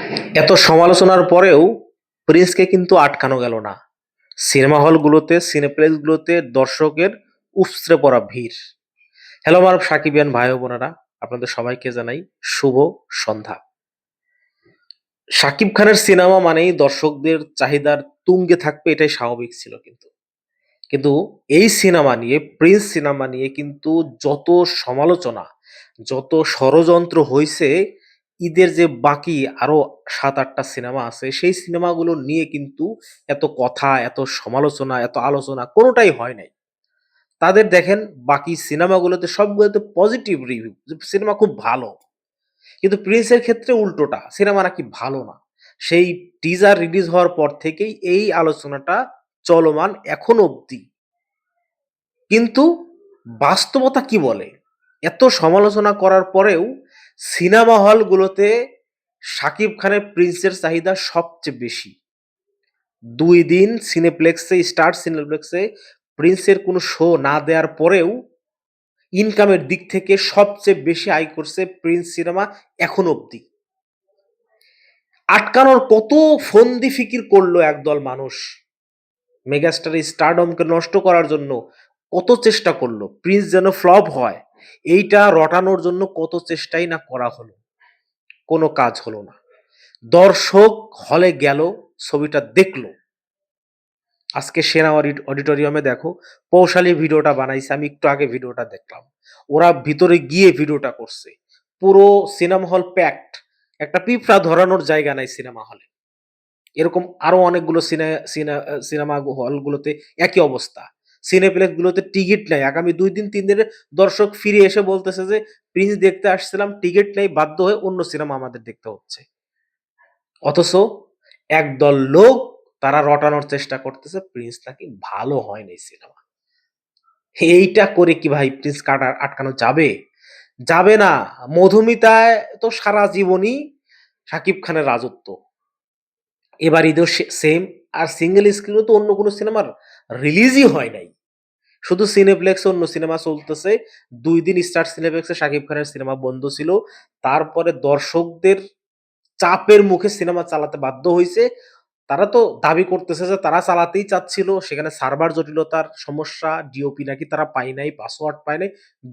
এত সমালোচনার পরেও প্রিন্সকে কিন্তু আটকানো গেল না। সিনেমা হলগুলোতে, সিনেপ্লেক্সগুলোতে দর্শকের উপচে পড়া ভিড়। হ্যালো আমার সাকিবিয়ান ভাই ও বোনেরা, আপনাদের সবাইকে জানাই শুভ সন্ধ্যা। শাকিব খানের সিনেমা মানেই দর্শকদের চাহিদার তুঙ্গে থাকবে, এটাই স্বাভাবিক ছিল। কিন্তু এই সিনেমা নিয়ে, প্রিন্স সিনেমা নিয়ে কিন্তু যত সমালোচনা, যত ষড়যন্ত্র হইছে, ঈদের যে বাকি আরো ৭-৮টা সিনেমা আছে, সেই সিনেমাগুলো নিয়ে কিন্তু এত কথা, এত সমালোচনা, এত আলোচনা কোনোটাই হয় নাই। তাদের দেখেন বাকি সিনেমাগুলোতে সবগুলোতে পজিটিভ রিভিউ, যে সিনেমা খুব ভালো। কিন্তু প্রিন্সের ক্ষেত্রে উল্টোটা, সিনেমা নাকি ভালো না। সেই টিজার রিলিজ হওয়ার পর থেকেই এই আলোচনাটা চলমান এখনো অবধি। কিন্তু বাস্তবতা কি বলে? এত সমালোচনা করার পরেও সিনেমা হলগুলোতে শাকিব খানের প্রিন্সের চাহিদা সবচেয়ে বেশি। ২ দিন সিনেপ্লেক্সে, স্টার সিনেপ্লেক্সে প্রিন্সের কোনো শো না দেওয়ার পরেও ইনকামের দিক থেকে সবচেয়ে বেশি আয় করছে প্রিন্স সিনেমা এখনো অবধি। আটকানোর কত ফন্দি ফিকির করলো একদল মানুষ। মেগাস্টারের স্টারডমকে নষ্ট করার জন্য কত চেষ্টা করলো, প্রিন্স যেন ফ্লপ হয় এইটা রটানোর জন্য কত চেষ্টাই না করা হলো, কোনো কাজ হলো না। দর্শক হলে গেল, ছবিটা দেখলো। আজকে সেনা অডিটোরিয়ামে দেখো, পৌশালী ভিডিওটা বানাইছে, আমি একটু আগে ভিডিওটা দেখলাম। ওরা ভিতরে গিয়ে ভিডিওটা করছে, পুরো সিনেমা হল প্যাকড। একটা পিঁপড়া ধরানোর জায়গা নাই সিনেমা হলে। এরকম আরো অনেকগুলো সিনেমা হলগুলোতে একই অবস্থা। সিনেপ্লেক্স গুলোতে টিকিট নাই। আগামী ২ দিন ৩ দিনের দর্শক ফিরে এসে বলতেছে যে, "প্রিন্স দেখতে আসছিলাম, টিকিট নেই, বাধ্য হয়ে অন্য সিনেমা আমাদের দেখতে হচ্ছে।" অথচ একদল লোক তারা রটানোর চেষ্টা করতেছে প্রিন্স নাকি ভালো হয় নাই সিনেমা। এইটা করে কি ভাই প্রিন্স আটকানো যাবে? যাবে না। মধুমিতায় তো সারা জীবনই শাকিব খানের রাজত্ব। এবার ঈদেও সেম। আর সিঙ্গেল স্ক্রিনেও তো অন্য কোনো সিনেমার রিলিজই হয় নাই। শুধু সিনেপ্লেক্সে অন্য সিনেমা চলতেছে। ২ দিন স্টার সিনেপ্লেক্সে শাকিব খানের সিনেমা বন্ধ ছিল। তারপরে দর্শকদের চাপের মুখে সিনেমা চালাতে বাধ্য হইছে। তারা তো দাবি করতেছে যে তারা চালাতেই চাচ্ছিল। সেখানে সার্ভার জটিলতার সমস্যা, ডিওপি নাকি তারা পায় নাই, পাসওয়ার্ড পায় নাই।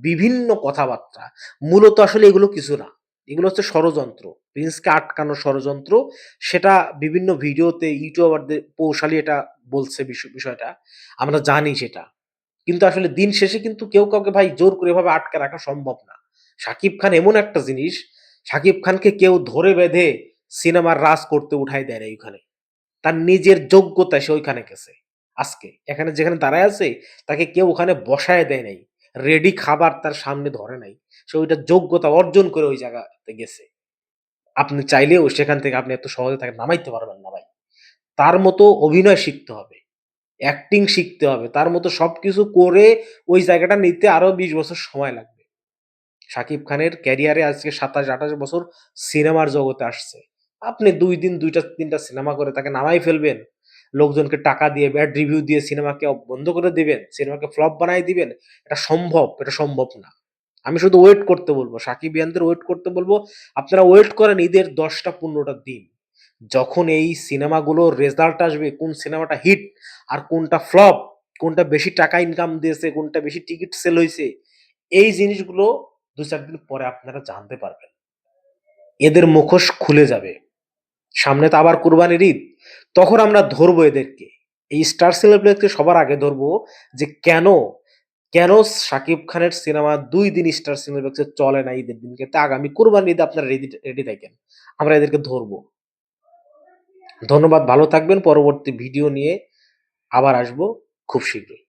বিভিন্ন কথাবার্তা। মূলত আসলে এগুলো কিছু না। এগুলো হচ্ছে ষড়যন্ত্র। প্রিন্সকে আটকানোর ষড়যন্ত্র। সেটা বিভিন্ন ভিডিওতে ইউটিউবারদের পৌশালী এটা বলছে বিষয়টা। আমরা জানি সেটা। কিন্তু আসলে দিন শেষে কিন্তু কেউ কাউকে ভাই জোর করে এভাবে আটকে রাখা সম্ভব না। শাকিব খান এমন একটা জিনিস, শাকিব খানকে কেউ ধরে বেঁধে সিনেমার রাজ করতে উঠায় দেয় নাই ওখানে। তার নিজের যোগ্যতায় সে ওইখানে গেছে। আজকে এখানে যেখানে দাঁড়ায় আছে, তাকে কেউ ওখানে বসায় দেয় নাই। রেডি খাবার তার সামনে ধরে নাই। সে ওইটার যোগ্যতা অর্জন করে ওই জায়গাতে গেছে। আপনি চাইলেও সেখান থেকে আপনি এত সহজে তাকে নামাইতে পারবেন না ভাই। তার মতো অভিনয় শিখতে হবে, অ্যাক্টিং শিখতে হবে। তার মতো সবকিছু করে ওই জায়গাটা নিতে আরো ২০ বছর সময় লাগবে। শাকিব খানের ক্যারিয়ারে আজকে ২৭-২৮ বছর সিনেমার জগতে আসছে। আপনি ২ দিন ২ টা ৩ টা সিনেমা করে তাকে নামায় ফেলবেন। লোকজনকে টাকা দিয়ে ব্যাড রিভিউ দিয়ে সিনেমাকে বন্ধ করে দিবেন। সিনেমাকে ফ্লপ বানায় দিবেন। এটা সম্ভব? এটা সম্ভব না। আমি শুধু ওয়েট করতে বলব। সাকিবিয়ানদের ওয়েট করতে বলব। আপনারা ওয়েট করেন ঈদের ১০ টা ১৫ টা দিন। যখন এই সিনেমাগুলোর রেজাল্ট আসবে, কোন সিনেমাটা হিট আর কোনটা ফ্লপ, কোনটা বেশি টাকা ইনকাম দিয়েছে, কোনটা বেশি টিকিট সেল হইছে, এই জিনিসগুলো ২-৪ দিন পরে আপনারা জানতে পারবেন। এদের মুখোশ খুলে যাবে। সামনে তো আবার কুরবানির ঈদ। তখন আমরা ধরবো এদেরকে। এই স্টার সিনেপ্লেক্সে সবার আগে ধরবো যে কেন শাকিব খানের সিনেমা ২ দিন স্টার সিনেপ্লেক্সে চলে না ঈদের দিনকে। তা আগামী কুরবানির ঈদে আপনারা রেডি থাকেন। আমরা এদেরকে ধরবো। ধন্যবাদ, ভালো থাকবেন। পরবর্তী ভিডিও নিয়ে আবার আসবো খুব শীঘ্রই।